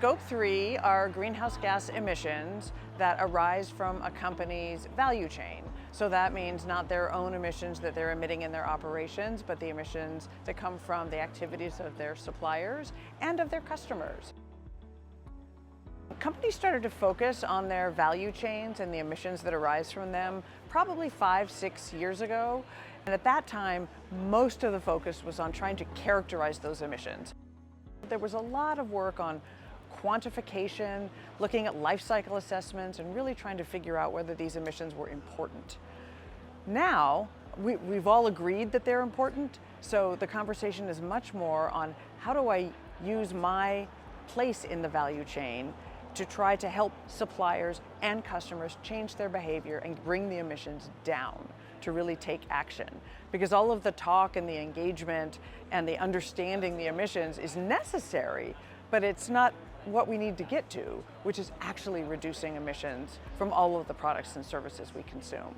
Scope 3 are greenhouse gas emissions that arise from a company's value chain. So that means not their own emissions that they're emitting in their operations, but the emissions that come from the activities of their suppliers and of their customers. Companies started to focus on their value chains and the emissions that arise from them probably 5-6 years ago. And at that time, most of the focus was on trying to characterize those emissions. There was a lot of work on quantification, looking at life cycle assessments, and really trying to figure out whether these emissions were important. Now, we've all agreed that they're important, so the conversation is much more on how do I use my place in the value chain to try to help suppliers and customers change their behavior and bring the emissions down, to really take action. Because all of the talk and the engagement and the understanding the emissions is necessary, but it's not what we need to get to, which is actually reducing emissions from all of the products and services we consume.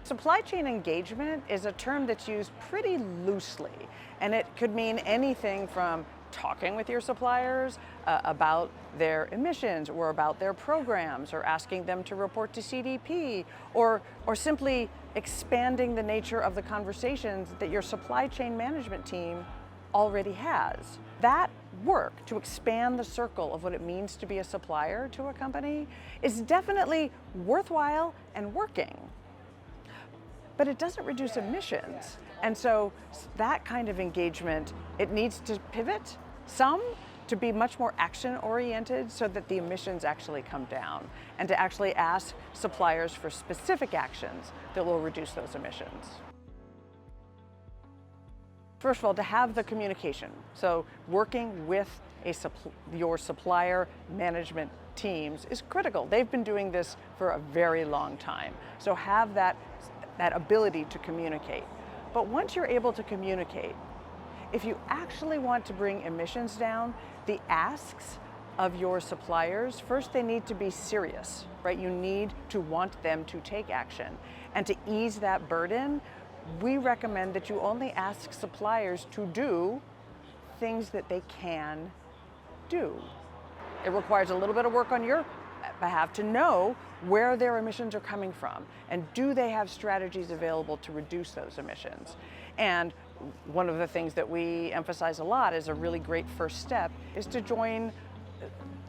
Supply chain engagement is a term that's used pretty loosely, and it could mean anything from talking with your suppliers about their emissions or about their programs, or asking them to report to CDP, or simply expanding the nature of the conversations that your supply chain management team already has. That work to expand the circle of what it means to be a supplier to a company is definitely worthwhile and working. But it doesn't reduce emissions. And so that kind of engagement, it needs to pivot some to be much more action-oriented so that the emissions actually come down, and to actually ask suppliers for specific actions that will reduce those emissions. First of all, to have the communication. So working with your supplier management teams is critical. They've been doing this for a very long time. So have that ability to communicate. But once you're able to communicate, if you actually want to bring emissions down, the asks of your suppliers, first they need to be serious, right? You need to want them to take action. And to ease that burden, we recommend that you only ask suppliers to do things that they can do. It requires a little bit of work on your behalf to know where their emissions are coming from, and do they have strategies available to reduce those emissions. And one of the things that we emphasize a lot as a really great first step is to join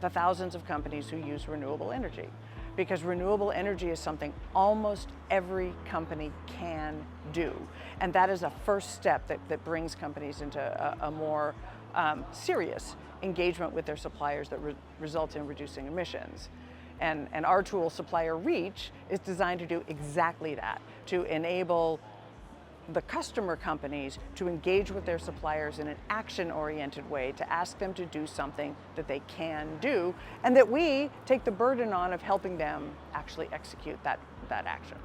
the thousands of companies who use renewable energy, because renewable energy is something almost every company can do. And that is a first step that brings companies into a more serious engagement with their suppliers that results in reducing emissions. And our tool, Supplier Reach, is designed to do exactly that, to enable the customer companies to engage with their suppliers in an action-oriented way, to ask them to do something that they can do, and that we take the burden on of helping them actually execute that action.